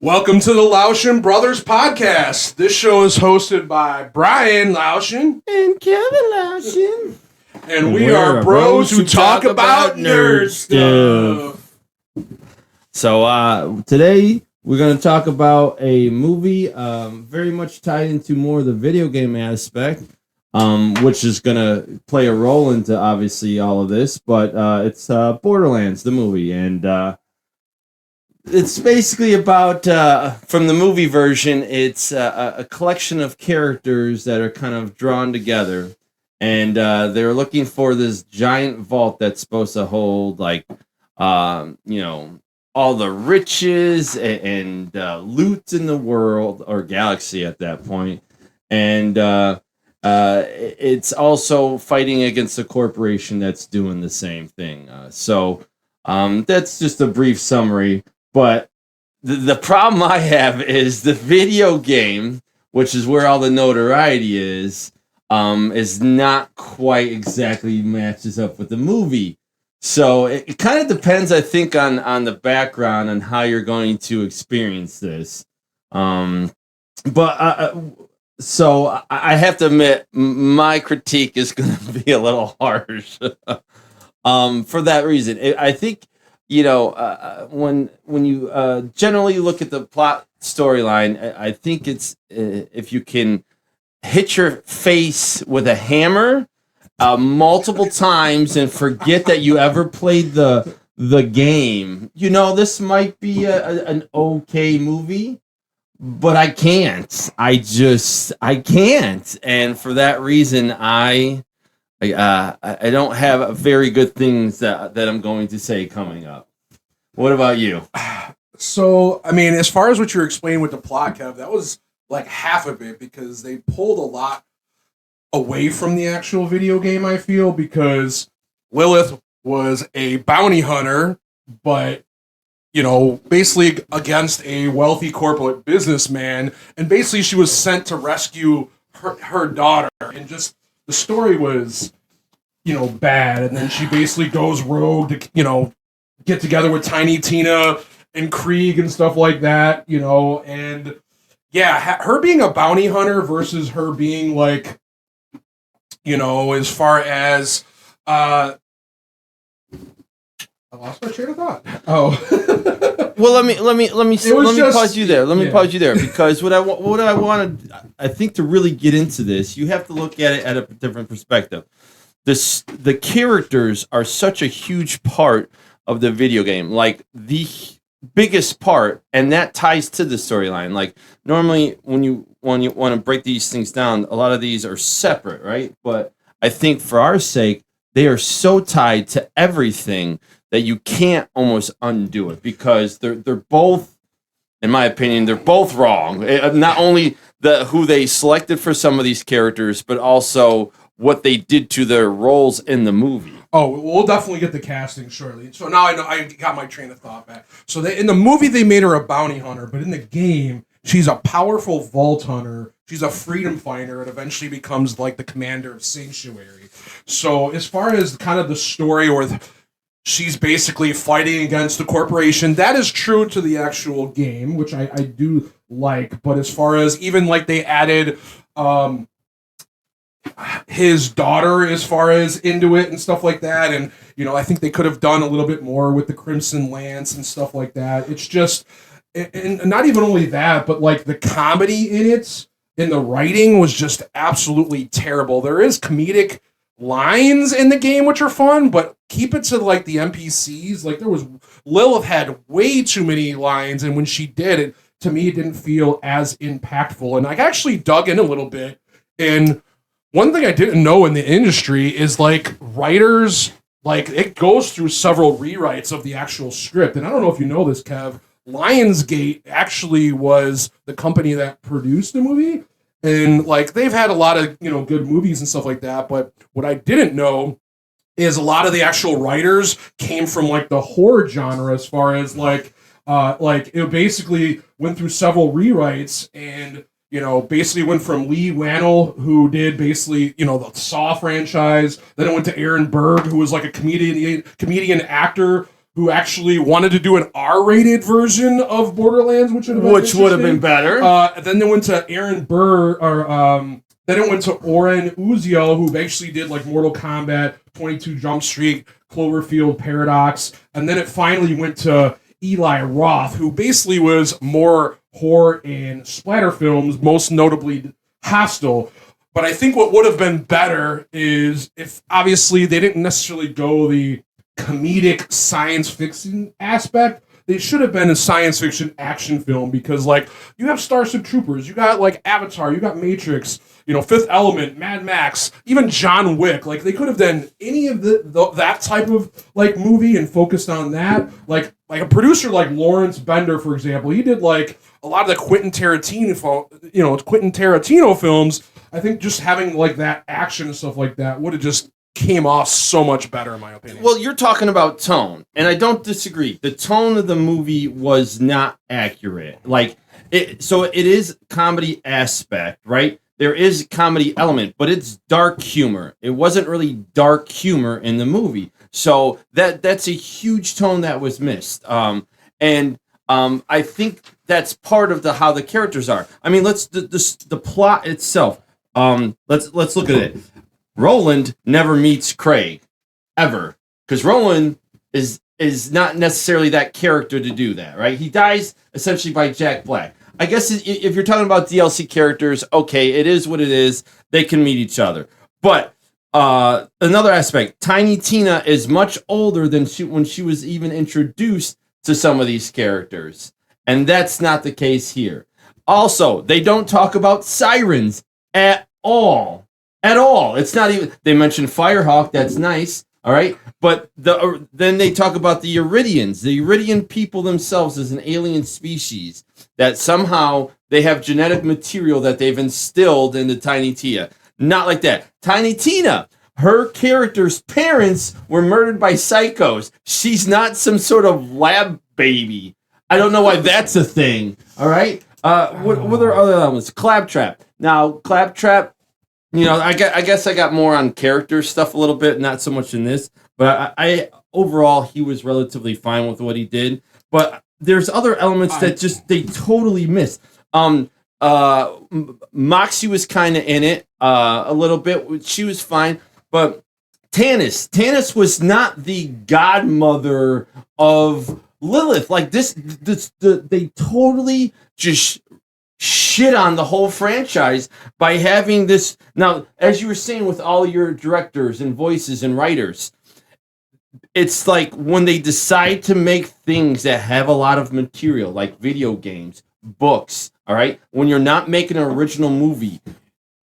Welcome to the Louchen Brothers podcast. This show is hosted by Brian Louchen and Kevin Louchen. And we are bros who talk about nerd stuff. So today we're going to talk about a movie very much tied into more of the video game aspect, which is going to play a role into obviously all of this. But it's Borderlands, the movie. And it's basically about, from the movie version, it's a collection of characters that are kind of drawn together. And they're looking for this giant vault that's supposed to hold, like, all the riches and loot in the world, or galaxy at that point. And it's also fighting against a corporation that's doing the same thing. So that's just a brief summary. But the problem I have is the video game, which is where all the notoriety is not quite exactly matches up with the movie. So it kind of depends, I think, on the background and how you're going to experience this. So I have to admit, my critique is going to be a little harsh for that reason. I think, when you generally look at the plot storyline, I think it's if you can hit your face with a hammer multiple times and forget that you ever played the game, this might be an okay movie, but I can't. I can't. And for that reason, I don't have very good things that I'm going to say coming up. What about you? So, I mean, as far as what you're explaining with the plot, Kev, that was like half of it, because they pulled a lot away from the actual video game, I feel, because Lilith was a bounty hunter, but, basically against a wealthy corporate businessman, and basically she was sent to rescue her daughter, and just the story was, bad, and then she basically goes rogue to, get together with Tiny Tina and Krieg and stuff like that, and yeah, her being a bounty hunter versus her being like, as far as, I lost my train of thought. Oh. Well, let me pause you there. Let me pause you there, because what I wanted, I think, to really get into this, you have to look at it at a different perspective. The characters are such a huge part of the video game, like the biggest part, and that ties to the storyline. Like normally, when you want to break these things down, a lot of these are separate, right? But I think for our sake, they are so tied to everything that you can't almost undo it, because they're both, in my opinion, they're both wrong. Not only who they selected for some of these characters, but also what they did to their roles in the movie. Oh, we'll definitely get the casting shortly. So now I got my train of thought back. So in the movie, they made her a bounty hunter, but in the game, she's a powerful vault hunter. She's a freedom fighter, and eventually becomes like the commander of Sanctuary. So as far as kind of the story, she's basically fighting against the corporation, that is true to the actual game, which I do like. But as far as even like they added his daughter as far as into it and stuff like that, and I think they could have done a little bit more with the Crimson Lance and stuff like that. It's just, and not even only that, but like the comedy in it and the writing was just absolutely terrible. There is comedic lines in the game which are fun, but keep it to like the NPCs. Like Lilith had way too many lines, and when she did it, to me, it didn't feel as impactful. And I actually dug in a little bit, and one thing I didn't know in the industry is like writers, like it goes through several rewrites of the actual script. And I don't know if you know this, Kev, Lionsgate actually was the company that produced the movie. And like they've had a lot of, good movies and stuff like that. But what I didn't know is a lot of the actual writers came from like the horror genre, as far as like it basically went through several rewrites, and basically went from Lee Wannell, who did basically, the Saw franchise. Then it went to Aaron Berg, who was like a comedian actor who actually wanted to do an R-rated version of Borderlands, which would have been better. Then they went to Aaron Burr, then it went to Oren Uziel, who actually did like Mortal Kombat, 22 Jump Street, Cloverfield Paradox, and then it finally went to Eli Roth, who basically was more horror and splatter films, most notably Hostel. But I think what would have been better is if obviously they didn't necessarily go the comedic science fiction aspect. They should have been a science fiction action film because, like, you have Starship Troopers, you got, like, Avatar, you got Matrix, you know, Fifth Element, Mad Max, even John Wick. Like, they could have done any of that type of, like, movie and focused on that. Like a producer like Lawrence Bender, for example, he did, like, a lot of the Quentin Tarantino films. I think just having, like, that action and stuff like that would have just came off so much better, in my opinion. Well, you're talking about tone, and I don't disagree. The tone of the movie was not accurate. So it is comedy aspect, right? There is comedy element, but it's dark humor. It wasn't really dark humor in the movie. So that's a huge tone that was missed. I think that's part of how the characters are. I mean, the plot itself. Let's look at it. Roland never meets Craig, ever, because Roland is not necessarily that character to do that, right? He dies essentially by Jack Black. I guess if you're talking about DLC characters, okay, it is what it is. They can meet each other. But another aspect, Tiny Tina is much older than when she was even introduced to some of these characters, and that's not the case here. Also, they don't talk about sirens at all. At all. It's not even... They mention Firehawk. That's nice. All right? But then they talk about the Iridians. The Iridian people themselves is an alien species that somehow they have genetic material that they've instilled into Tiny Tina. Not like that. Tiny Tina, her character's parents were murdered by psychos. She's not some sort of lab baby. I don't know why that's a thing. All right? What are other elements? Claptrap. Now, Claptrap... You know, I guess I got more on character stuff a little bit, not so much in this. But I overall, he was relatively fine with what he did. But there's other elements that they totally missed. Moxie was kind of in it a little bit. She was fine. But Tannis was not the godmother of Lilith. Like they totally just shit on the whole franchise by having this. Now, as you were saying with all your directors and voices and writers, it's like when they decide to make things that have a lot of material, like video games, books, all right? When you're not making an original movie,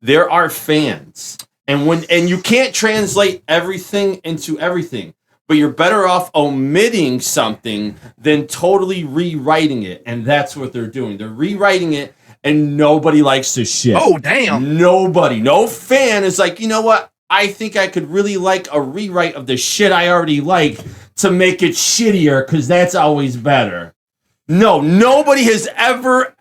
there are fans. And you can't translate everything into everything, but you're better off omitting something than totally rewriting it. And that's what they're doing. They're rewriting it. And nobody likes the shit. Oh, damn. Nobody. No fan is like, you know what? I think I could really like a rewrite of the shit I already like to make it shittier, because that's always better. No, nobody has ever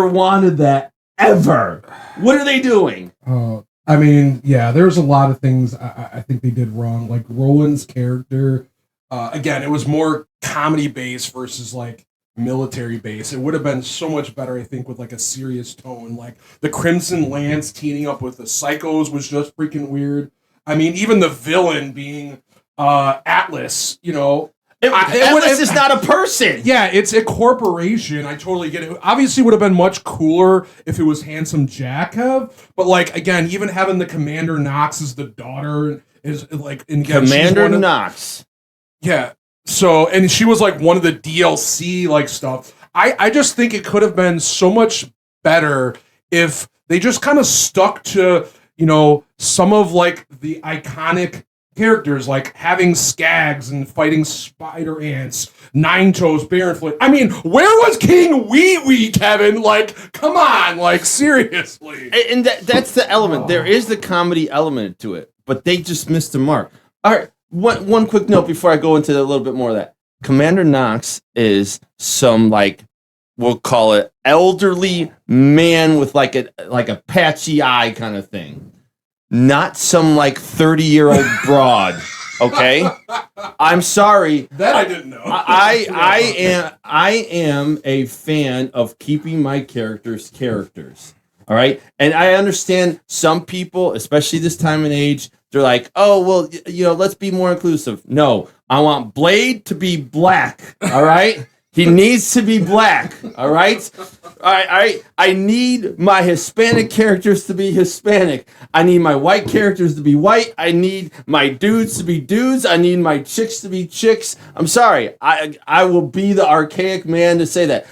wanted that. Ever. What are they doing? I mean, yeah, there's a lot of things I think they did wrong. Like, Roland's character, again, it was more comedy-based versus, like, military base. It would have been so much better, I think, with like a serious tone. Like the Crimson Lance teaming up with the Psychos was just freaking weird. I mean, even the villain being Atlas, you know. Atlas is not a person. Yeah, it's a corporation. I totally get it. Obviously, would have been much cooler if it was Handsome Jack but like again, even having the Commander Knox as the daughter is like Commander Knox. Yeah. So, and she was like one of the DLC like stuff. I just think it could have been so much better if they just kind of stuck to, you know, some of like the iconic characters, like having Skags and fighting spider ants, Nine Toes, Baronflint. I mean, where was King Wee Wee, Kevin? Like, come on, like seriously. And that's the element. There is the comedy element to it, but they just missed the mark. All right. One quick note before I go into a little bit more of that. Commander Knox is some, like, we'll call it elderly man with like a patchy eye kind of thing. Not some like 30-year-old broad. Okay, I'm sorry. That I didn't know. I am a fan of keeping my characters. All right, and I understand some people, especially this time and age, they're like, oh well, let's be more inclusive. No, I want Blade to be black. All right. He needs to be black, all right? I need my Hispanic characters to be Hispanic. I need my white characters to be white. I need my dudes to be dudes. I need my chicks to be chicks. I'm sorry. I will be the archaic man to say that.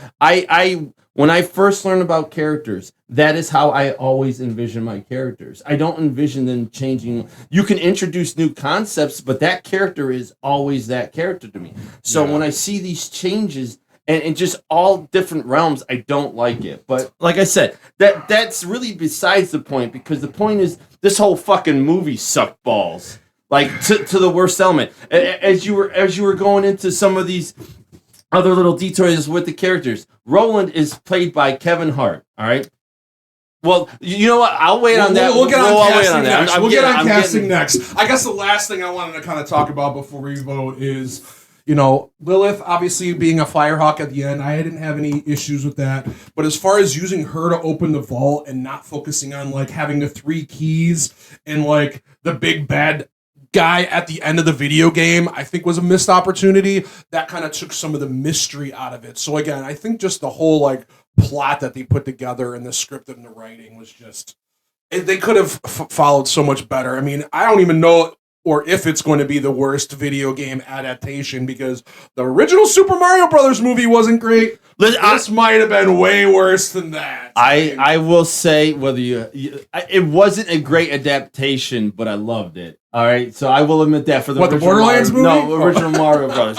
When I first learned about characters, that is how I always envision my characters. I don't envision them changing. You can introduce new concepts, but that character is always that character to me. So when I see these changes and just all different realms, I don't like it. But like I said, that's really besides the point, because the point is this whole fucking movie sucked balls, like to the worst element. As you were going into some of these other little details with the characters, Roland is played by Kevin Hart. All right. Well, you know what? I'll wait on that. We'll get on casting next. We'll get on casting next. I guess the last thing I wanted to kind of talk about before we vote is, Lilith obviously being a Firehawk at the end. I didn't have any issues with that. But as far as using her to open the vault and not focusing on like having the 3 keys and like the big bad guy at the end of the video game, I think was a missed opportunity. That kind of took some of the mystery out of it. So again, I think just the whole like plot that they put together in the script and the writing was just, they could have followed so much better. I mean, I don't even know or if it's going to be the worst video game adaptation, because the original Super Mario Brothers movie wasn't great. This might have been way worse than that. I will say, it wasn't a great adaptation, but I loved it. All right, so I will admit that for the Borderlands movie. No, original Mario Brothers.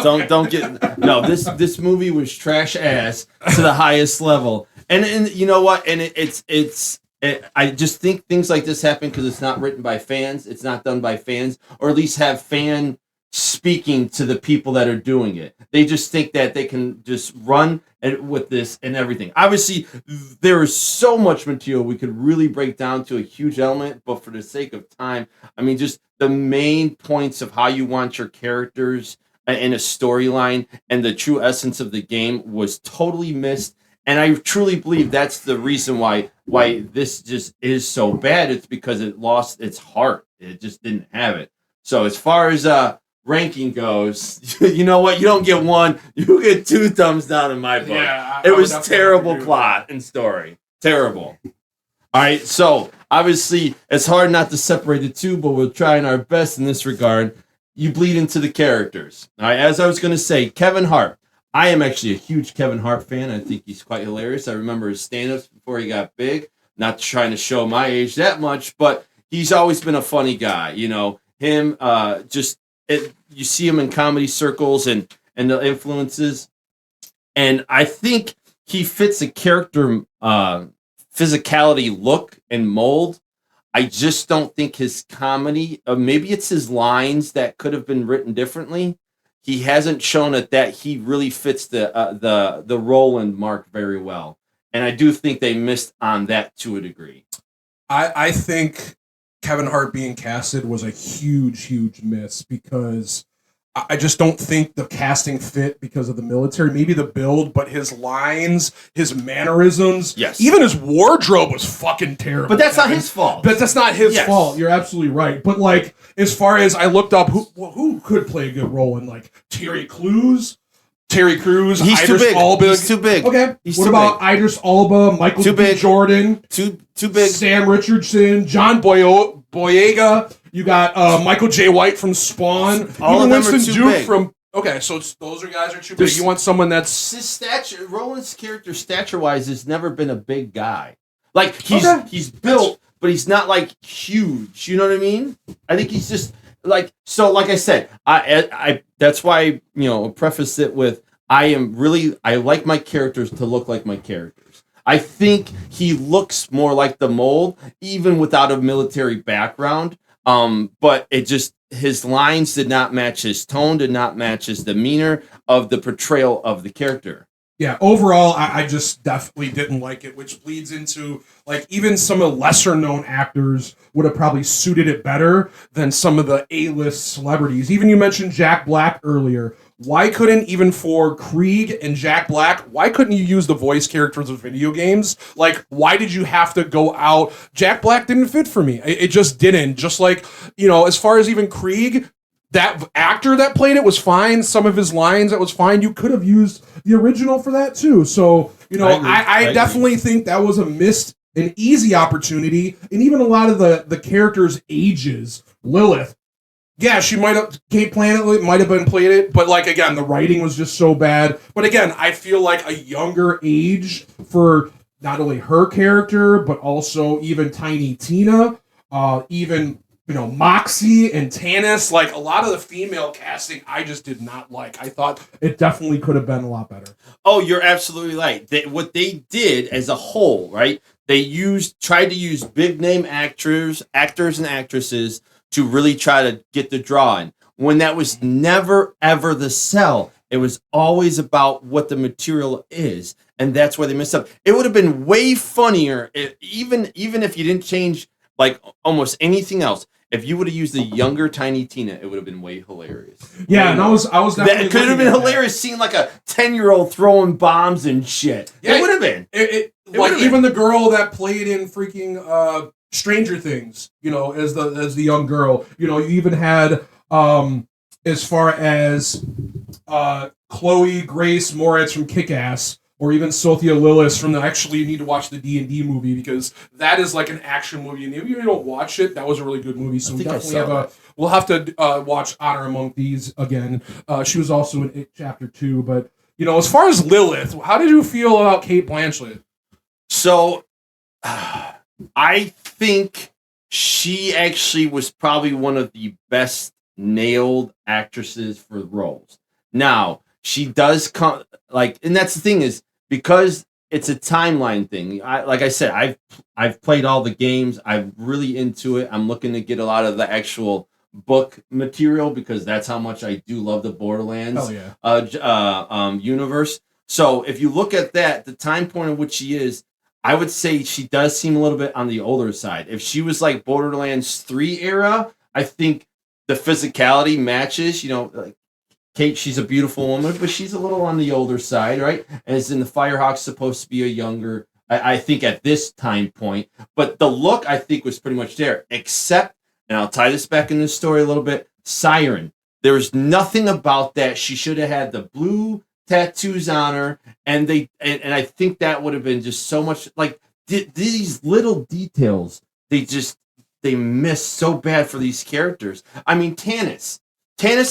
This movie was trash ass to the highest level, and you know what? And I just think things like this happen because it's not written by fans, it's not done by fans, or at least have fan speaking to the people that are doing it. They just think that they can just run with this and everything. Obviously, there is so much material we could really break down to a huge element, but for the sake of time, I mean, just the main points of how you want your characters in a storyline and the true essence of the game was totally missed. And I truly believe that's the reason why this just is so bad. It's because it lost its heart. It just didn't have it. So as far as ranking goes, you know what? You don't get 1. You get 2 thumbs down in my book. Yeah, it was terrible plot and story. Terrible. All right. So obviously it's hard not to separate the two, but we're trying our best in this regard. You bleed into the characters. All right. As I was going to say, Kevin Hart. I am actually a huge Kevin Hart fan. I think he's quite hilarious. I remember his stand-ups before he got big. Not trying to show my age that much, but he's always been a funny guy. Him, you see him in comedy circles and the influences. And I think he fits a character physicality look and mold. I just don't think his comedy, maybe it's his lines that could have been written differently. He hasn't shown it that he really fits the Roland mark very well. And I do think they missed on that to a degree. I think Kevin Hart being casted was a huge, huge miss, because I just don't think the casting fit because of the military. Maybe the build, but his lines, his mannerisms, yes, even his wardrobe was fucking terrible. But that's not his fault. But that's not his fault. You're absolutely right. But like, as far as I looked up, who could play a good role in like Terry Crews, he's too big. Alba. He's too big. Okay. What about Idris Elba, Michael B. Jordan, too big, Sam Richardson, John Boyega? You got Michael J. White from Spawn. All of them are too big. So those guys are too big. You want someone that's his stature. Roland's character, stature-wise, has never been a big guy. Like he's built, but he's not like huge. You know what I mean? I think he's just like so. Like I said, I that's why preface it with I like my characters to look like my characters. I think he looks more like the mold, even without a military background. But it just, his lines did not match his tone, did not match his demeanor of the portrayal of the character. Yeah, overall, I just definitely didn't like it, which bleeds into like even some of the lesser known actors would have probably suited it better than some of the A-list celebrities. Even you mentioned Jack Black earlier. Why couldn't even for Krieg and Jack Black, why couldn't you use the voice characters of video games? Like, why did you have to go out? Jack Black didn't fit for me. It just didn't. Just like, as far as even Krieg, that actor that played it was fine. Some of his lines, that was fine. You could have used the original for that too. So, I definitely think that was an easy opportunity. And even a lot of the characters' ages, Lilith, yeah, Kate Planet might have been played it, but like again, the writing was just so bad. But again, I feel like a younger age for not only her character, but also even Tiny Tina, even Moxie and Tannis, like a lot of the female casting, I just did not like. I thought it definitely could have been a lot better. Oh, you're absolutely right. What they did as a whole, right? They tried to use big name actors and actresses to really try to get the draw in. When that was never ever the sell. It was always about what the material is, and that's where they messed up. It would have been way funnier, even if you didn't change like almost anything else. If you would have used the younger Tiny Tina, it would have been way hilarious. Yeah, and I was definitely. That could have been hilarious seeing like a 10-year-old throwing bombs and shit. Yeah, it would have been. It like even the girl that played in freaking Stranger Things, as the young girl. You even had as far as Chloe Grace Moretz from Kick-Ass, or even Sophia Lillis from actually you need to watch the D&D movie, because that is like an action movie, and if you don't watch it, that was a really good movie. So we definitely we'll have to watch Honor Among Thieves again. She was also in It Chapter 2, but as far as Lilith, how did you feel about Cate Blanchett? So I think she actually was probably one of the best nailed actresses for roles. Now, she does come and that's the thing is, because it's a timeline thing. Like I said, I've played all the games. I'm really into it. I'm looking to get a lot of the actual book material because that's how much I do love the Borderlands universe. So if you look at that, the time point of which she is, I would say she does seem a little bit on the older side. If she was like Borderlands 3 era, I think the physicality matches. Kate, she's a beautiful woman, but she's a little on the older side, right? As in the Firehawk's supposed to be a younger, I think at this time point. But the look, I think, was pretty much there, except, and I'll tie this back in the story a little bit, Siren. There was nothing about that. She should have had the blue tattoos on her, and I think that would have been just so much, like, these little details, they miss so bad for these characters. I mean, Tannis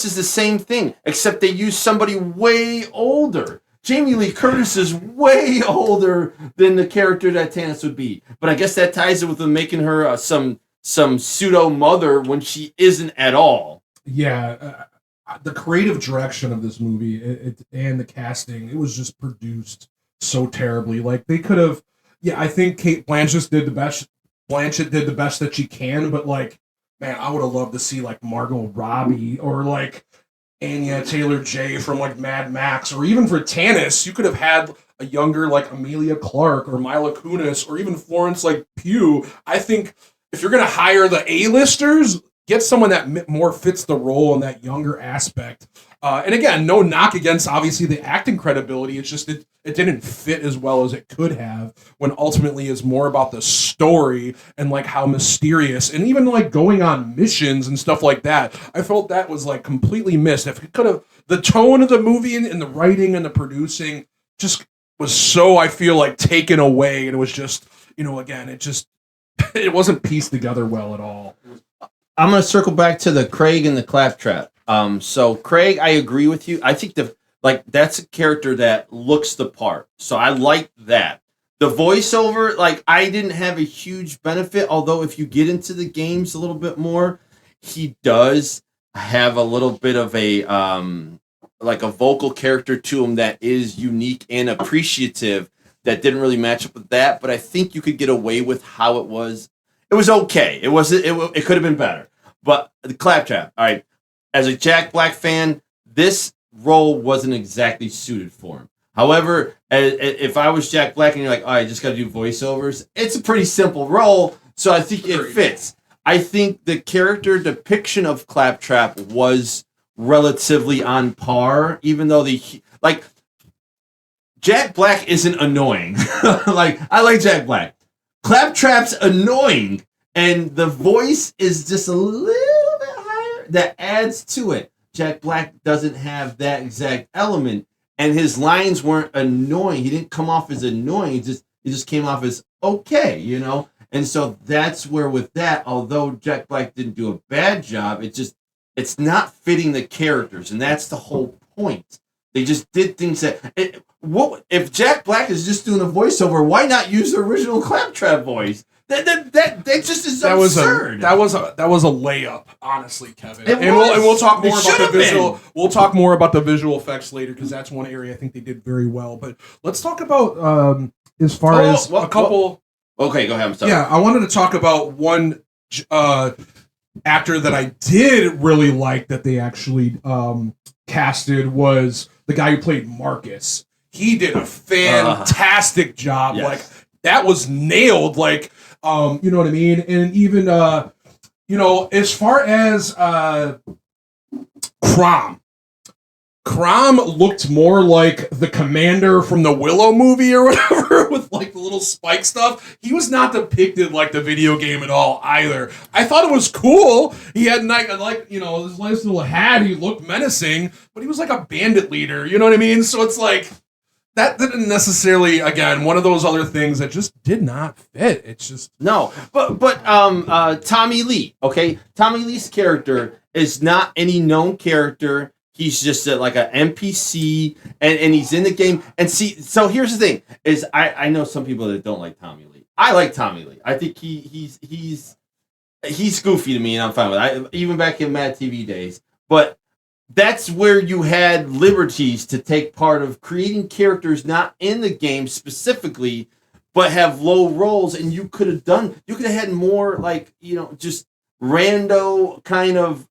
is the same thing, except they use somebody way older. Jamie Lee Curtis is way older than the character that Tannis would be. But I guess that ties it with them making her some pseudo mother when she isn't at all. Yeah, the creative direction of this movie and the casting, it was just produced so terribly. Like they could have. Yeah, I think Cate Blanchett did the best. Blanchett did the best that she can, but like. Man, I would have loved to see like Margot Robbie or like Anya Taylor-Joy from like Mad Max, or even for Tannis, you could have had a younger like Amelia Clark or Mila Kunis or even Florence like Pugh. I think if you're gonna hire the A-listers, get someone that more fits the role in that younger aspect. And again, no knock against obviously the acting credibility. It's just it didn't fit as well as it could have, when ultimately it's more about the story and like how mysterious and even like going on missions and stuff like that. I felt that was like completely missed. If it could have, the tone of the movie and the writing and the producing just was so, I feel like, taken away, and it was just, again, it wasn't pieced together well at all. I'm going to circle back to the Craig and the Claptrap. So Craig, I agree with you. I think that's a character that looks the part. So I like that. The voiceover, like I didn't have a huge benefit, although if you get into the games a little bit more, he does have a little bit of a like a vocal character to him that is unique and appreciative that didn't really match up with that, but I think you could get away with how it was. It was okay. It could have been better. But the Claptrap, all right. As a Jack Black fan, this role wasn't exactly suited for him. However, if I was Jack Black and you're like, all right, just got to do voiceovers, it's a pretty simple role, so I think it fits. I think the character depiction of Claptrap was relatively on par, even though Jack Black isn't annoying. Like, I like Jack Black. Claptrap's annoying, and the voice is just a little bit higher. That adds to it. Jack Black doesn't have that exact element, and his lines weren't annoying. He didn't come off as annoying. He just came off as okay, you know? And so that's where with that, although Jack Black didn't do a bad job, it's not fitting the characters, and that's the whole point. They just did things what if Jack Black is just doing a voiceover? Why not use the original Claptrap voice? That just is absurd. That was a layup, honestly, Kevin. And we'll talk more about the visual. been. We'll talk more about the visual effects later because that's one area I think they did very well. But let's talk about as far as a couple. Okay, go ahead. I'm sorry. Yeah, I wanted to talk about one actor that I did really like that they actually casted was the guy who played Marcus. He did a fantastic job. Yes. Like that was nailed. Like you know what I mean? And even as far as Crom looked more like the commander from the Willow movie or whatever with like the little spike stuff. He was not depicted like the video game at all either. I thought it was cool. He had this nice little hat. He looked menacing, but he was like a bandit leader. You know what I mean? So it's like that didn't necessarily, again, one of those other things that just did not fit. It's just no. But Tommy Lee. Okay, Tommy Lee's character is not any known character. He's just like an NPC, and he's in the game. And see, so here's the thing: is I know some people that don't like Tommy Lee. I like Tommy Lee. I think he's goofy to me, and I'm fine with it. Even back in Mad TV days. But that's where you had liberties to take part of creating characters not in the game specifically, but have low roles, and you could have had more like just rando kind of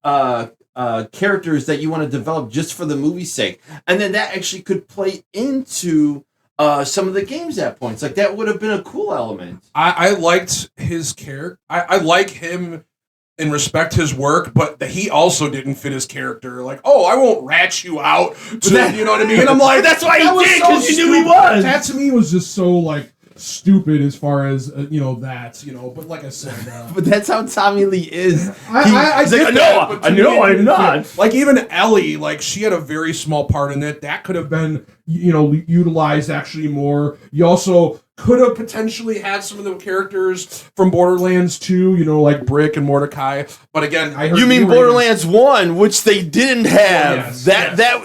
characters that you want to develop just for the movie's sake, and then that actually could play into some of the games at points. Like that would have been a cool element. I liked his character. I like him and respect his work, but he also didn't fit his character. Like, oh, I won't rat you out. You know what I mean? I'm like, that's why he did, because so you knew he stupid. was. That to me was just so like stupid as far as but like I said, but that's how Tommy Lee is. He's like, I know I'm not. Like even Ellie, like she had a very small part in it. That could have been utilized actually more. You also could have potentially had some of the characters from Borderlands 2, like Brick and Mordecai. But again, I heard you mean Borderlands 1, which they didn't have. Yes.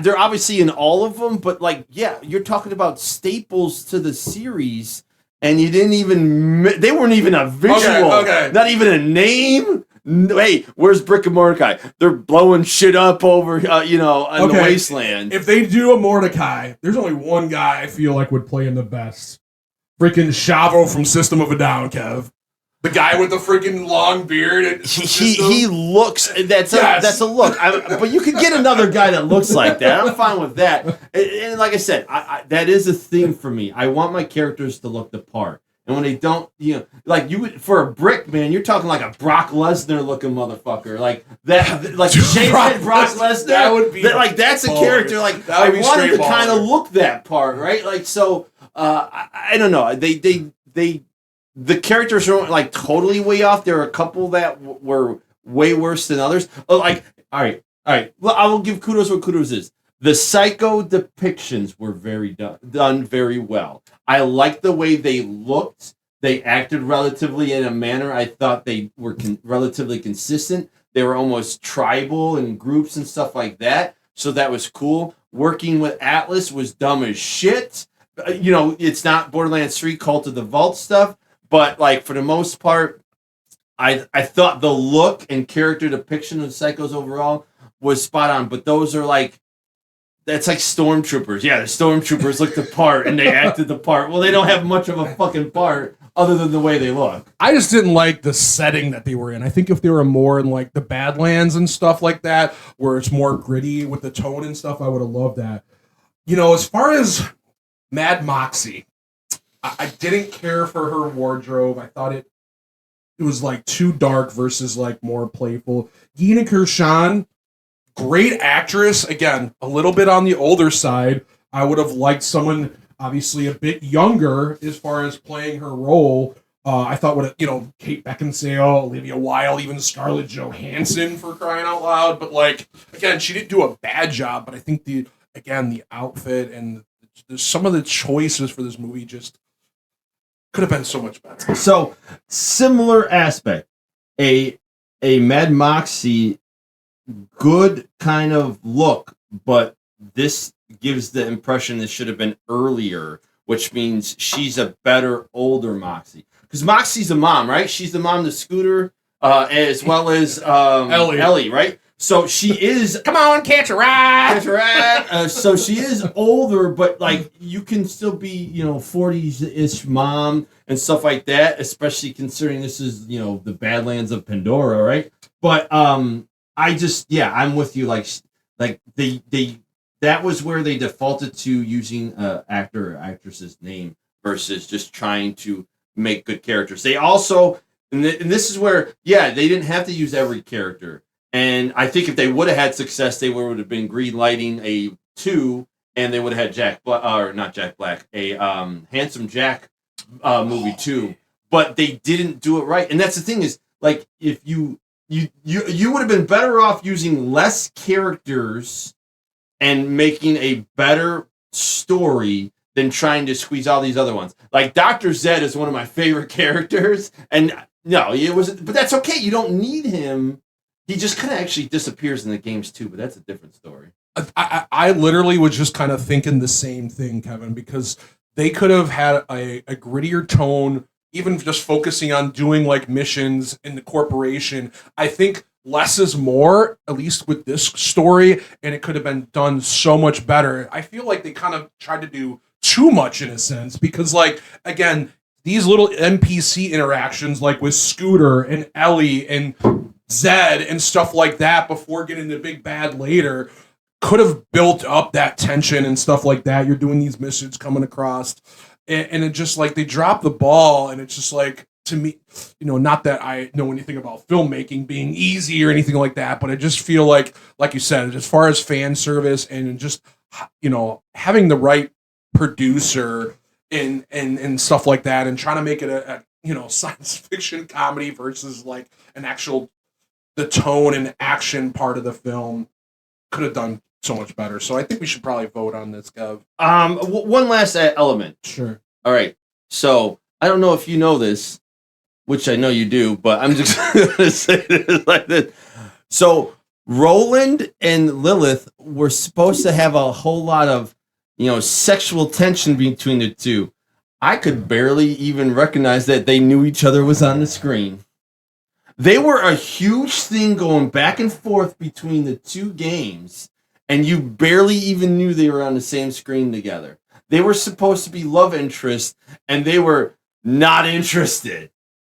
They're obviously in all of them, but you're talking about staples to the series, and you didn't even they weren't even a visual, not even a name. Hey, where's Brick and Mordecai? They're blowing shit up over, in the wasteland. If they do a Mordecai, there's only one guy I feel like would play him the best. Freaking Chavo from System of a Down, Kev. The guy with the freaking long beard. And he looks. That's a look. But you could get another guy that looks like that. I'm fine with that. And like I said, that is a thing for me. I want my characters to look the part. And when they don't, like you would for a Brick, man, you're talking like a Brock Lesnar looking motherfucker, like that, like shaved Brock Lesnar. That would be that's a character. Like I wanted to kind of look that part, right? Like so, I don't know. The characters weren't like totally way off. There were a couple that were way worse than others. Like all right. Well, I will give kudos where kudos is. The psycho depictions were done very well. I liked the way they looked. They acted relatively in a manner I thought they were relatively consistent. They were almost tribal in groups and stuff like that. So that was cool. Working with Atlas was dumb as shit. It's not Borderlands 3 Cult of the Vault stuff, but like for the most part, I thought the look and character depiction of psychos overall was spot on. But those are like, that's like stormtroopers. Yeah, the stormtroopers looked the part and they acted the part. Well, they don't have much of a fucking part other than the way they look. I just didn't like the setting that they were in. I think if they were more in like the Badlands and stuff like that, where it's more gritty with the tone and stuff, I would have loved that. as far as Mad Moxie, I didn't care for her wardrobe. I thought it was like too dark versus like more playful. Gina Gershon, great actress. Again, a little bit on the older side. I would have liked someone obviously a bit younger as far as playing her role. I thought Kate Beckinsale, Olivia Wilde, even Scarlett Johansson for crying out loud. But like again, she didn't do a bad job. But I think the outfit and some of the choices for this movie just could have been so much better. So similar aspect, a Mad Moxie, good kind of look, but this gives the impression this should have been earlier, which means she's a better older Moxie. Because Moxie's a mom, right? She's the mom to Scooter, as well as Ellie, right? So she is. Come on, catch a ride. Catch a ride. So she is older, but like you can still be, 40s-ish mom and stuff like that. Especially considering this is, the Badlands of Pandora, right? But I'm with you. Like they that was where they defaulted to using actor or actress's name versus just trying to make good characters. They also, and this is where, they didn't have to use every character. And I think if they would have had success, they would have been green lighting a 2, and they would have had not Jack Black, a Handsome Jack movie 2. But they didn't do it right. And that's the thing is, like, if you would have been better off using less characters and making a better story than trying to squeeze all these other ones. Like Dr. Zed is one of my favorite characters, and no, but that's okay. You don't need him. He just kind of actually disappears in the games too, but that's a different story. I literally was just kind of thinking the same thing, Kevin, because they could have had a grittier tone, even just focusing on doing like missions in the corporation. I think less is more, at least with this story, and it could have been done so much better. I feel like they kind of tried to do too much in a sense, because like, again, these little NPC interactions like with Scooter and Ellie and Zed and stuff like that before getting the big bad later could have built up that tension and stuff like that. You're doing these missions coming across, and it just like they drop the ball, and it's just like, to me, not that I know anything about filmmaking being easy or anything like that, but I just feel like you said, as far as fan service and just, having the right producer and stuff like that, and trying to make it a science fiction comedy versus like an actual, the tone and action part of the film could have done so much better. So I think we should probably vote on this, Kev. One last element. Sure. All right. So I don't know if you know this, which I know you do, but I'm just going to say this like this. So Roland and Lilith were supposed to have a whole lot of, sexual tension between the two. I could barely even recognize that they knew each other was on the screen. They were a huge thing going back and forth between the two games, and you barely even knew they were on the same screen together. They were supposed to be love interests, and they were not interested.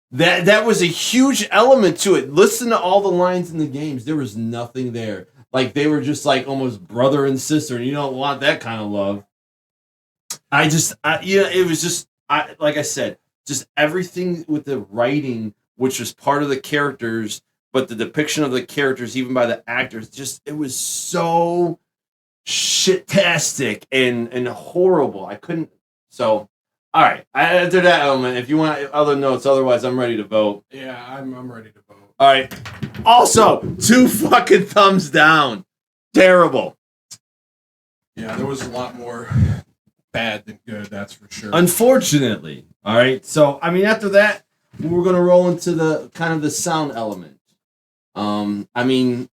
That was a huge element to it. Listen to all the lines in the games. There was nothing there. Like, they were just like almost brother and sister, and you don't want that kind of love. It was just, like I said, just everything with the writing, which was part of the characters, but the depiction of the characters, even by the actors, just, it was so shit-tastic and horrible. I couldn't, so, all right. After that element, if you want other notes, otherwise I'm ready to vote. Yeah, I'm ready to vote. All right. Also, 2 fucking thumbs down. Terrible. Yeah, there was a lot more bad than good, that's for sure. Unfortunately. All right. So, I mean, after that, we're going to roll into the kind of the sound element. I mean,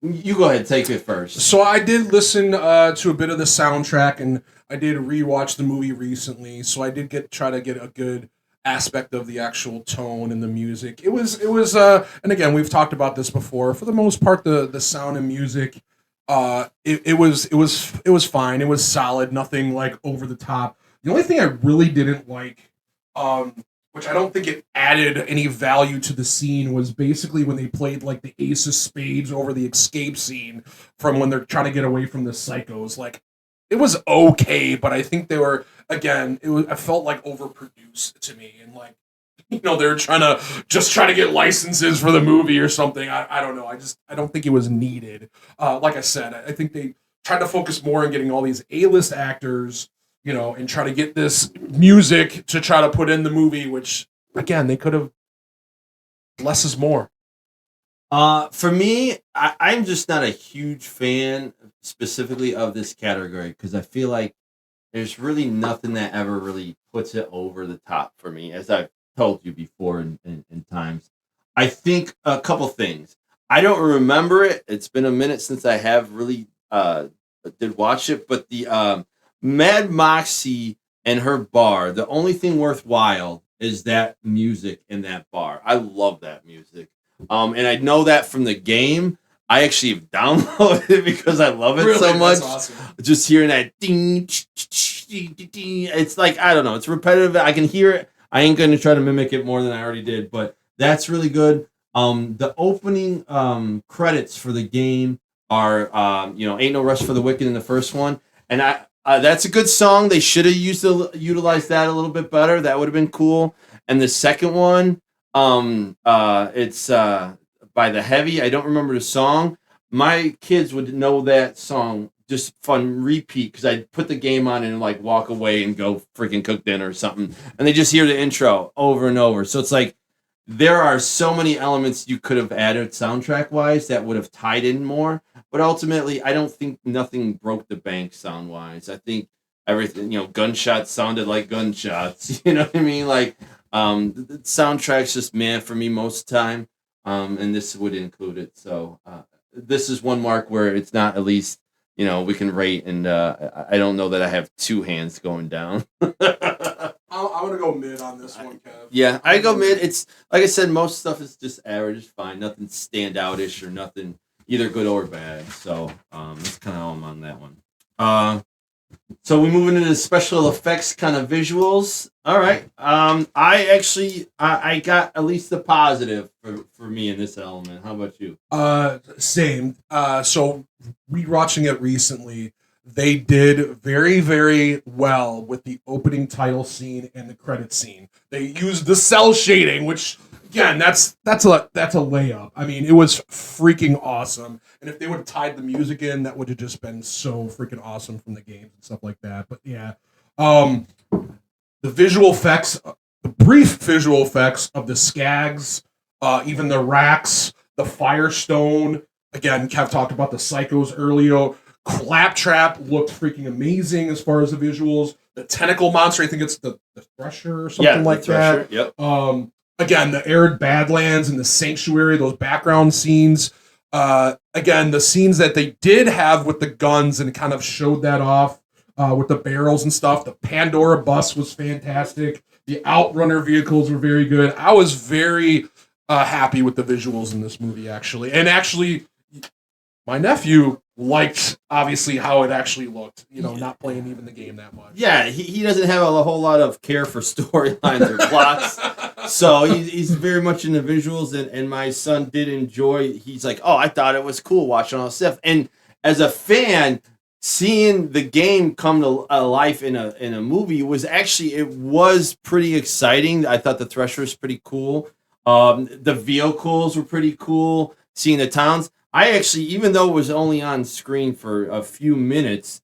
you go ahead, take it first. So I did listen to a bit of the soundtrack, and I did rewatch the movie recently. So I did try to get a good aspect of the actual tone and the music. It was and again, we've talked about this before. For the most part, the sound and music, it was fine. It was solid. Nothing like over the top. The only thing I really didn't like, which I don't think it added any value to the scene, was basically when they played like the Ace of Spades over the escape scene from when they're trying to get away from the psychos. Like, it was okay, but I think they were again. I felt like overproduced to me, and like they were trying to get licenses for the movie or something. I don't know. I don't think it was needed. Like I said, I think they tried to focus more on getting all these A-list actors, and try to get this music to try to put in the movie, which again they could have. Less is more. For me, I'm just not a huge fan specifically of this category because I feel like there's really nothing that ever really puts it over the top for me, as I've told you before in times. I think a couple things. I don't remember it. It's been a minute since I have really did watch it, but the Mad Moxie and her bar, the only thing worthwhile is that music in that bar. I love that music. And I know that from the game. I actually have downloaded it because I love it so much. That's awesome. Just hearing that ding, it's like, I don't know, it's repetitive. I can hear it. I ain't going to try to mimic it more than I already did, but that's really good. The opening credits for the game are, Ain't No Rest for the Wicked in the first one. And that's a good song. They should have utilized that a little bit better. That would have been cool. And the second one, it's by The Heavy. I don't remember the song. My kids would know that song just fun repeat because I'd put the game on and like walk away and go freaking cook dinner or something. And they just hear the intro over and over. So it's like there are so many elements you could have added soundtrack wise that would have tied in more. But ultimately, I don't think nothing broke the bank sound wise. I think everything, gunshots sounded like gunshots. You know what I mean? Like, the soundtrack's just for me most of the time. And this would include it. So, this is one mark where it's not at least, we can rate. And I don't know that I have two hands going down. I'm going to go mid on this one, Kev. Yeah, I go mid. It's, like I said, most stuff is just average. It's fine. Nothing standout-ish or nothing either good or bad. So that's kind of all I'm on that one. So we move into the special effects kind of visuals. All right. I got at least the positive for me in this element. How about you? Same. So rewatching it recently, they did very, very well with the opening title scene and the credit scene. They used the cell shading, which again, that's a layup. I mean, it was freaking awesome. And if they would have tied the music in, that would have just been so freaking awesome from the games and stuff like that. But yeah, the visual effects, the brief visual effects of the Skags, even the racks, the Firestone. Again, Kev talked about the Psychos earlier. Claptrap looked freaking amazing as far as the visuals. The tentacle monster, I think it's the Thresher or something like Thresher, that. Yep. Again, the arid Badlands and the Sanctuary, those background scenes. Again, the scenes that they did have with the guns and kind of showed that off with the barrels and stuff. The Pandora bus was fantastic. The Outrunner vehicles were very good. I was very happy with the visuals in this movie, actually. And actually, my nephew liked, obviously, how it actually looked, not playing even the game that much. Yeah, he doesn't have a whole lot of care for storylines or plots. So he's very much in the visuals, and my son did enjoy. He's like, oh, I thought it was cool watching all this stuff. And as a fan, seeing the game come to life in a movie was pretty exciting. I thought the Thresher was pretty cool. The vehicles were pretty cool. Seeing the towns. I actually, even though it was only on screen for a few minutes,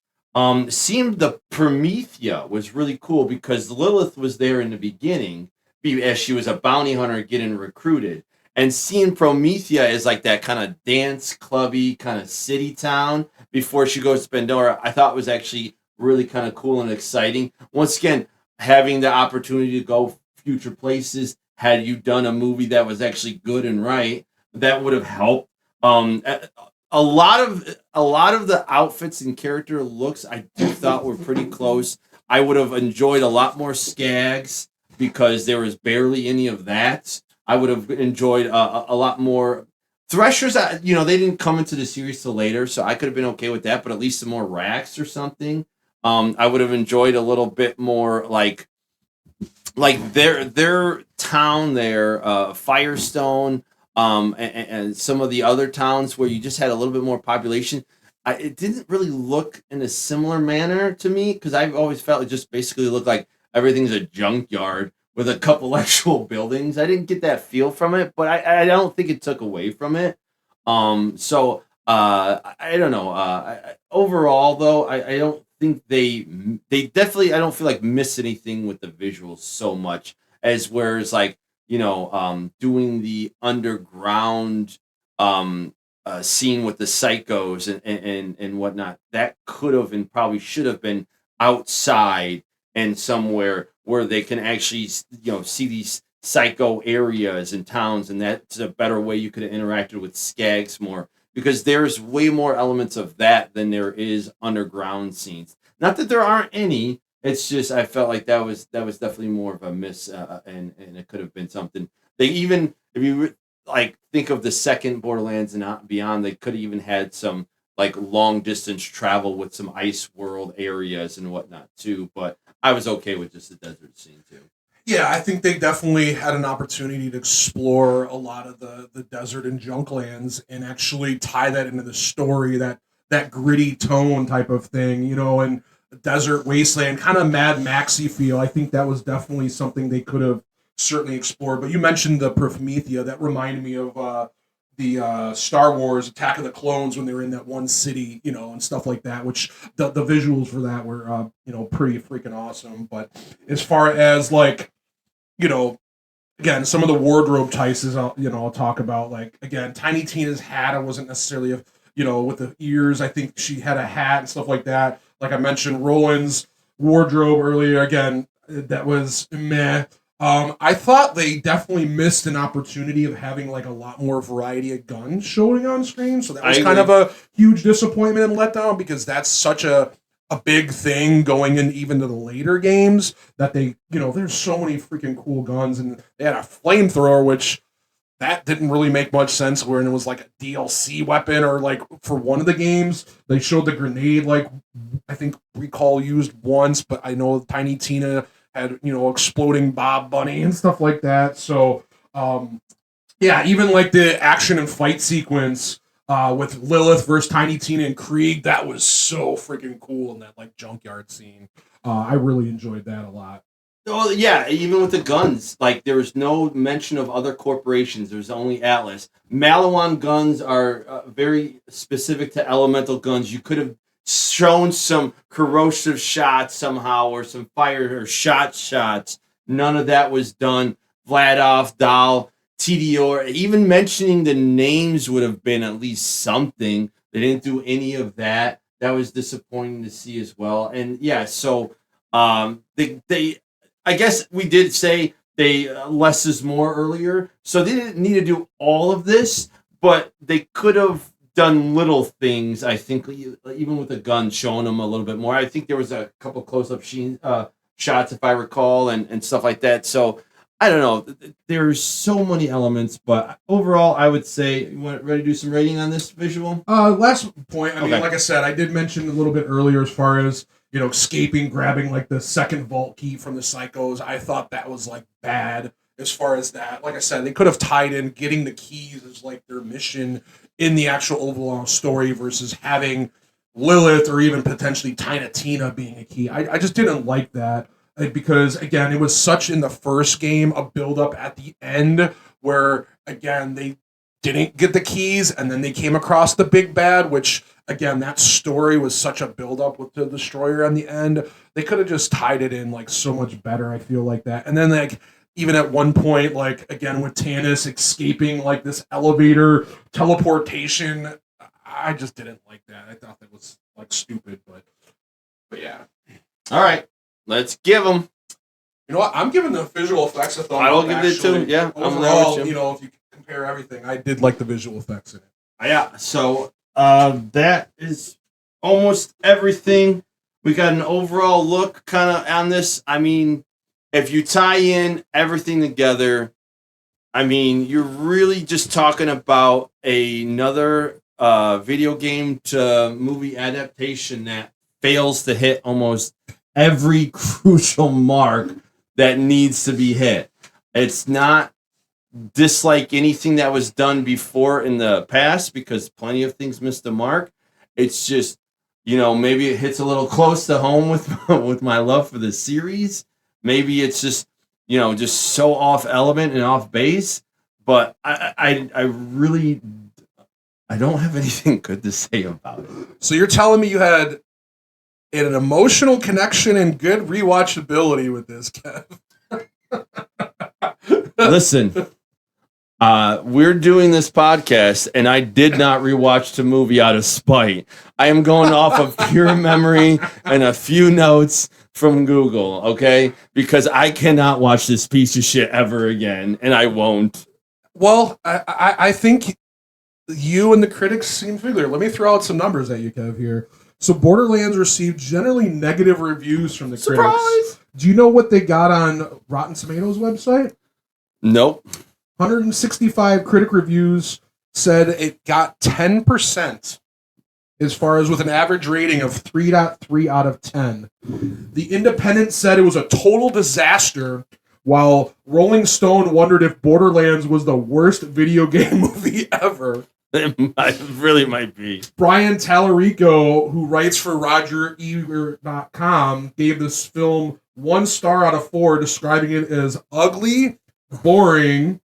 seeing the Promethea was really cool because Lilith was there in the beginning as she was a bounty hunter getting recruited. And seeing Promethea as like that kind of dance clubby kind of city town before she goes to Pandora, I thought was actually really kind of cool and exciting. Once again, having the opportunity to go future places, had you done a movie that was actually good and right, that would have helped. A lot of the outfits and character looks I do thought were pretty close. I would have enjoyed a lot more Skags because there was barely any of that. I would have enjoyed a lot more Threshers. They didn't come into the series till later, so I could have been okay with that. But at least some more racks or something. I would have enjoyed a little bit more like their town there, Firestone. And some of the other towns where you just had a little bit more population. it didn't really look in a similar manner to me because I've always felt it just basically looked like everything's a junkyard with a couple actual buildings. I didn't get that feel from it, but I don't think it took away from it. So I don't know. Overall, though, I don't think they definitely I don't feel like miss anything with the visuals so much as whereas like doing the underground scene with the psychos and whatnot that could have and probably should have been outside and somewhere where they can actually see these psycho areas and towns, and that's a better way you could have interacted with Skags more because there's way more elements of that than there is underground scenes. Not that there aren't any. It's just I felt like that was definitely more of a miss, and it could have been something. They even if you like think of the second Borderlands and beyond, they could have even had some like long distance travel with some ice world areas and whatnot too. But I was okay with just the desert scene too. Yeah, I think they definitely had an opportunity to explore a lot of the desert and junklands and actually tie that into the story, that gritty tone type of thing, and desert wasteland, kind of Mad Maxy feel. I think that was definitely something they could have certainly explored. But you mentioned the Promethea, that reminded me of the Star Wars Attack of the Clones when they were in that one city, and stuff like that. Which the visuals for that were pretty freaking awesome. But as far as like again, some of the wardrobe choices, I'll talk about. Like again, Tiny Tina's hat wasn't necessarily with the ears. I think she had a hat and stuff like that. Like I mentioned, Roland's wardrobe earlier. Again, that was meh. I thought they definitely missed an opportunity of having like a lot more variety of guns showing on screen. So that was kind of a huge disappointment and letdown because that's such a big thing going in even to the later games that they, there's so many freaking cool guns, and they had a flamethrower, which that didn't really make much sense when it was like a DLC weapon, or like for one of the games, they showed the grenade, like I think Recall used once, but I know Tiny Tina had, exploding Bob Bunny and stuff like that. So, yeah, even like the action and fight sequence with Lilith versus Tiny Tina and Krieg, that was so freaking cool in that like junkyard scene. I really enjoyed that a lot. Oh yeah, even with the guns, like there was no mention of other corporations. There was only Atlas. Malawan guns are very specific to elemental guns. You could have shown some corrosive shots somehow, or some fire or shots. None of that was done. Vladov, Dahl, TDR, even mentioning the names would have been at least something. They didn't do any of that. That was disappointing to see as well. And yeah, so they I guess we did say they less is more earlier, so they didn't need to do all of this, but they could have done little things. I think even with the gun, showing them a little bit more. I think there was a couple close-up shots, if I recall, and stuff like that. So I don't know. There's so many elements, but overall, I would say, you want ready to do some rating on this visual? Last point. I mean, Okay. like I said, I did mention a little bit earlier as far as escaping, grabbing like the second vault key from the psychos. I thought that was like bad as far as that. Like I said, they could have tied in getting the keys as like their mission in the actual overall story versus having Lilith or even potentially Tina Tina being a key. I just didn't like that. Because again, it was such in the first game a build up at the end where again they didn't get the keys and then they came across the big bad, which again that story was such a build up with the destroyer on the end. They could have just tied it in like so much better. I feel like that, and then like even at one point, like again with Tannis escaping like this elevator teleportation, I just didn't like that. I thought that was like stupid, but yeah. All right. Let's give them. You know what? I'm giving the visual effects a thumb up. I will give it actually. too. Yeah, Overall, if you compare everything, I did like the visual effects in it. Yeah. So that is almost everything. We got an overall look kind of on this. I mean, if you tie in everything together, I mean, you're really just talking about another video game to movie adaptation that fails to hit almost every crucial mark that needs to be hit. It's not dislike anything that was done before in the past because plenty of things missed the mark. It's just, maybe it hits a little close to home with with my love for the series. Maybe it's just, just so off element and off base. But I really, I don't have anything good to say about it. So you're telling me you had an emotional connection and good rewatchability with this, Kev? Listen, we're doing this podcast, and I did not rewatch the movie out of spite. I am going off of pure memory and a few notes from Google, okay? Because I cannot watch this piece of shit ever again, and I won't. Well, I think you and the critics seem familiar. Let me throw out some numbers at you, Kev, here. So Borderlands received generally negative reviews from the critics. Do you know what they got on Rotten Tomatoes website? Nope. 165 critic reviews said it got 10% as far as with an average rating of 3.3 out of 10. The Independent said it was a total disaster, while Rolling Stone wondered if Borderlands was the worst video game movie ever. It really might be. Brian Tallarico, who writes for RogerEbert.com, gave this film 1 star out of 4, describing it as ugly, boring,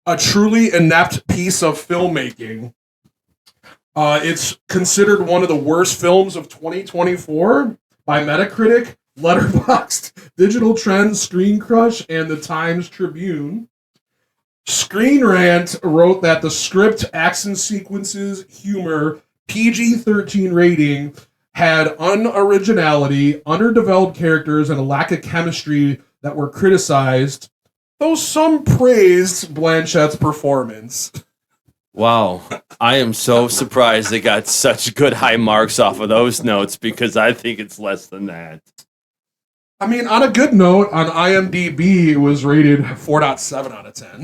a truly inept piece of filmmaking. It's considered one of the worst films of 2024 by Metacritic, Letterboxd, Digital Trends, Screen Crush, and the Times Tribune. Screen Rant wrote that the script, action sequences, humor, PG-13 rating had unoriginality, underdeveloped characters, and a lack of chemistry that were criticized, though some praised Blanchett's performance. Wow. I am so surprised they got such good high marks off of those notes, because I think it's less than that. I mean, on a good note, on IMDb, it was rated 4.7 out of 10.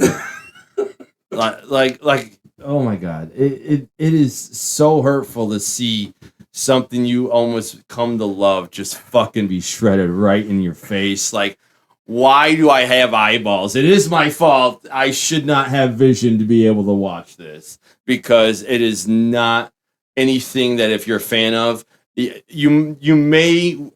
like, oh my God. It is so hurtful to see something you almost come to love just fucking be shredded right in your face. Like, why do I have eyeballs? It is my fault. I should not have vision to be able to watch this, because it is not anything that, if you're a fan of, you may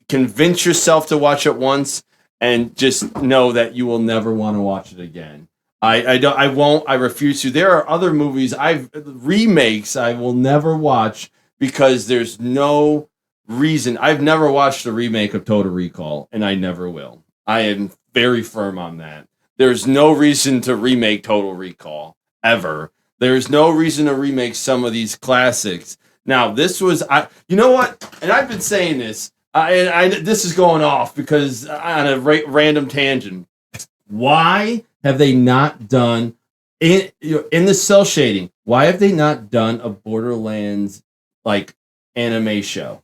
convince yourself to watch it once and just know that you will never want to watch it again. I won't. I refuse to. There are other movies remakes I will never watch, because there's no reason. I've never watched a remake of Total Recall, and I never will. I am very firm on that. There's no reason to remake Total Recall ever. There's no reason to remake some of these classics. Now, this was, you know what? And I've been saying this. This is going off because on a random tangent. Why have they not done in the cell shading? Why have they not done a Borderlands like anime show?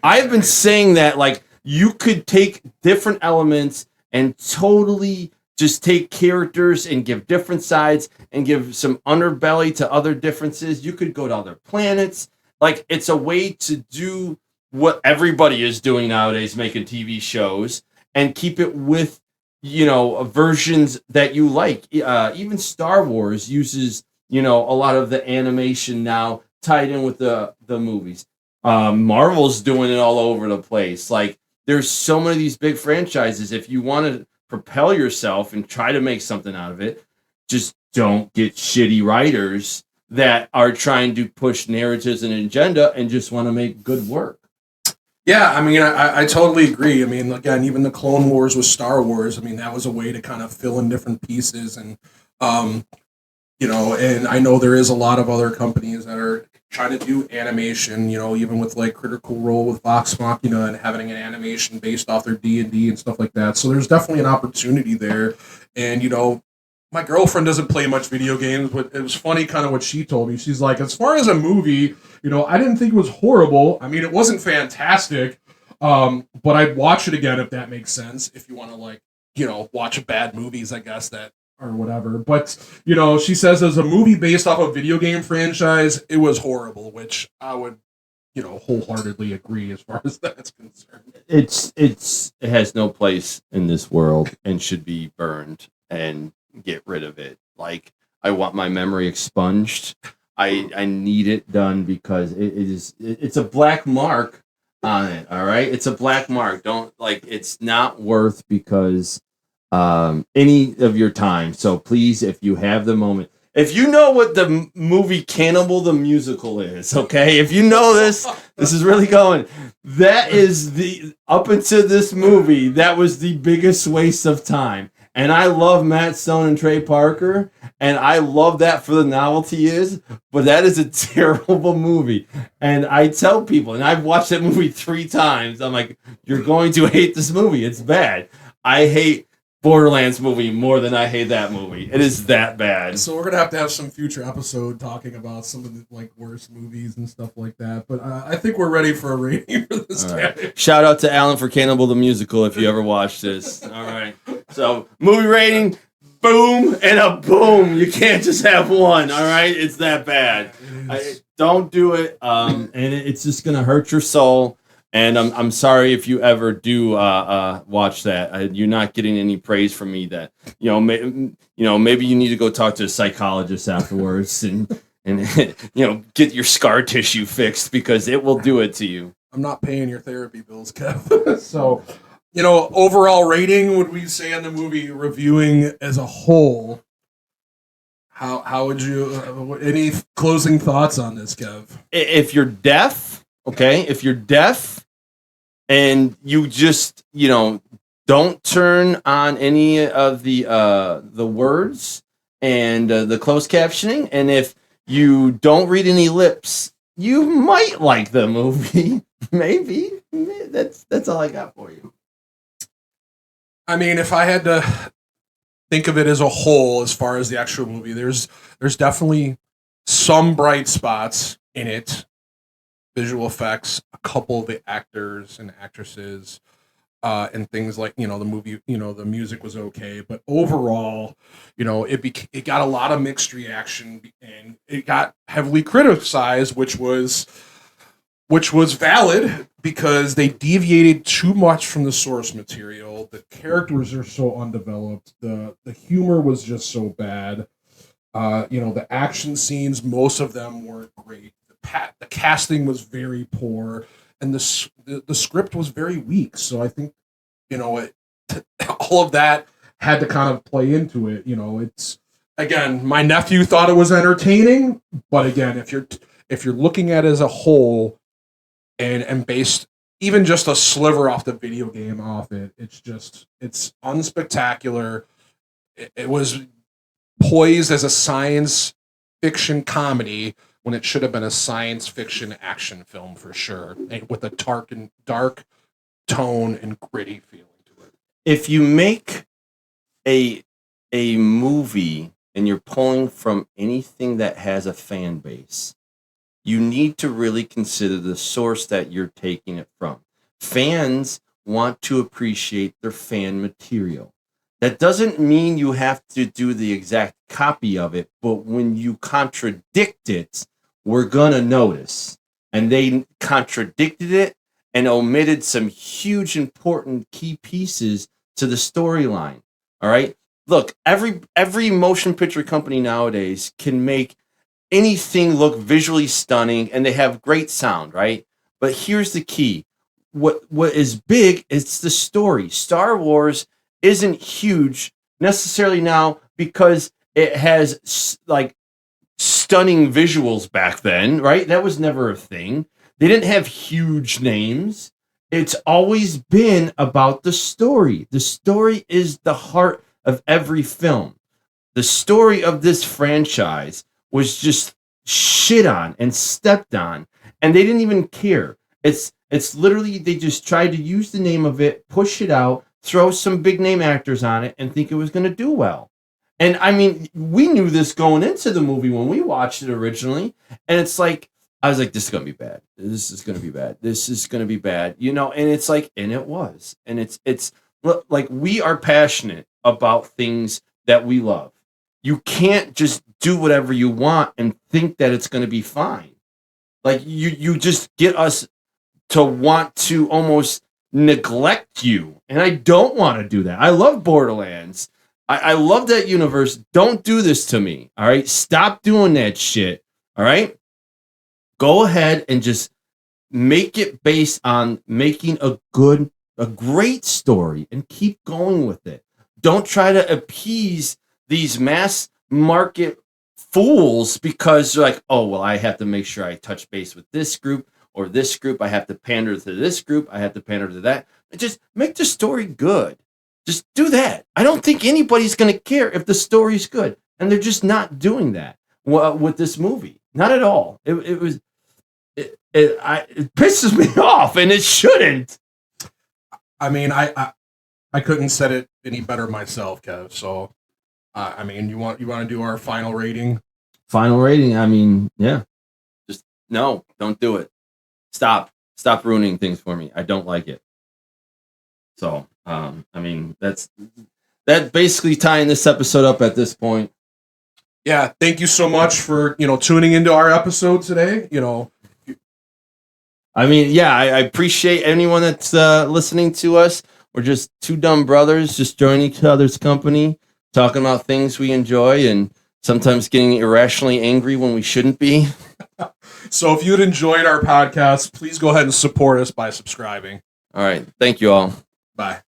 I have been saying that, like, you could take different elements and totally just take characters and give different sides and give some underbelly to other differences. You could go to other planets. Like, it's a way to do what everybody is doing nowadays, making TV shows, and keep it with, versions that you like. Even Star Wars uses, a lot of the animation now tied in with the movies. Marvel's doing it all over the place. Like, there's so many of these big franchises. If you want to propel yourself and try to make something out of it, just don't get shitty writers that are trying to push narratives and agenda and just want to make good work. Yeah, I mean, I totally agree. I mean, again, even the Clone Wars with Star Wars, I mean, that was a way to kind of fill in different pieces. And, and I know there is a lot of other companies that are trying to do animation, even with like Critical Role with Vox Machina and having an animation based off their D&D and stuff like that. So there's definitely an opportunity there. And, my girlfriend doesn't play much video games, but it was funny kind of what she told me. She's like, as far as a movie, I didn't think it was horrible. I mean, it wasn't fantastic, but I'd watch it again if that makes sense. If you want to watch bad movies, I guess that or whatever. But, she says as a movie based off a video game franchise, it was horrible, which I would, wholeheartedly agree as far as that's concerned. It has no place in this world and should be burned and get rid of it. Like, I want my memory expunged. I need it done because it's a black mark on it. All right, it's a black mark. Don't like it's not worth because any of your time. So please, if you have the moment, if you know what the movie Cannibal the Musical is, okay, if you know this is really going. That is the up until this movie, that was the biggest waste of time. And I love Matt Stone and Trey Parker, and I love that for the novelty is, but that is a terrible movie. And I tell people, and I've watched that movie 3 times, I'm like, you're going to hate this movie. It's bad. I hate Borderlands movie more than I hate that movie. It is that bad. So we're gonna have some future episode talking about some of the like worst movies and stuff like that. But I think we're ready for a rating for this guy. Right. Shout out to Alan for Cannibal the Musical if you ever watched this. All right. So movie rating, boom and a boom. You can't just have one. All right. It's that bad. Don't do it. And it's just gonna hurt your soul. And I'm sorry if you ever do watch that. You're not getting any praise from me. That maybe you need to go talk to a psychologist afterwards and get your scar tissue fixed because it will do it to you. I'm not paying your therapy bills, Kev. So, overall rating, would we say on the movie reviewing as a whole? How would you? Any closing thoughts on this, Kev? If you're deaf. Okay, if you're deaf and you just, don't turn on any of the words and the closed captioning, and if you don't read any lips, you might like the movie. Maybe. That's all I got for you. I mean, if I had to think of it as a whole, as far as the actual movie, there's definitely some bright spots in it. Visual effects, a couple of the actors and actresses, and things like the movie. The music was okay, but overall, it got a lot of mixed reaction, and it got heavily criticized, which was valid because they deviated too much from the source material. The characters are so undeveloped. The humor was just so bad. The action scenes, most of them weren't great. The casting was very poor, and the script was very weak. So I think, all of that had to kind of play into it. It's again, my nephew thought it was entertaining, but again, if you're looking at it as a whole, and based even just a sliver off the video game off it, it's unspectacular. It was poised as a science fiction comedy when it should have been a science fiction action film for sure, and with a dark tone and gritty feeling to it. If you make a movie and you're pulling from anything that has a fan base, you need to really consider the source that you're taking it from. Fans want to appreciate their fan material. That doesn't mean you have to do the exact copy of it, but when you contradict it, we're going to notice. And they contradicted it and omitted some huge important key pieces to the storyline. All right? Look, every motion picture company nowadays can make anything look visually stunning, and they have great sound, right? But here's the key. What is big is the story. Star Wars isn't huge necessarily now because it has like stunning visuals back then, right? That was never a thing. They didn't have huge names. It's always been about the story. The story is the heart of every film. The story of this franchise was just shit on and stepped on, and they didn't even care. It's literally they just tried to use the name of it, push it out, throw some big name actors on it, and think it was going to do well. And I mean, we knew this going into the movie when we watched it originally, and it's like I was like, this is going to be bad. This is going to be bad. This is going to be bad. And it's like, and it was, and it's like we are passionate about things that we love. You can't just do whatever you want and think that it's going to be fine. Like you just get us to want to almost neglect you. And I don't want to do that. I love Borderlands. I love that universe. Don't do this to me. All right. Stop doing that shit. All right? Go ahead and just make it based on making a great story and keep going with it. Don't try to appease these mass market fools because you're like, oh, well, I have to make sure I touch base with this group or this group. I have to pander to this group. I have to pander to that. Just make the story good. Just do that. I don't think anybody's going to care if the story's good. And they're just not doing that with this movie. Not at all. It pisses me off, and it shouldn't. I mean, I couldn't said it any better myself, Kev. So, I mean, you want to do our final rating? Final rating. I mean, yeah. Just no, don't do it. Stop ruining things for me. I don't like it. So, I mean, that basically tying this episode up at this point. Yeah, thank you so much for tuning into our episode today. I mean, yeah, I appreciate anyone that's listening to us. We're just two dumb brothers just joining each other's company, talking about things we enjoy, and sometimes getting irrationally angry when we shouldn't be. So if you'd enjoyed our podcast, please go ahead and support us by subscribing. All right. Thank you all. Bye.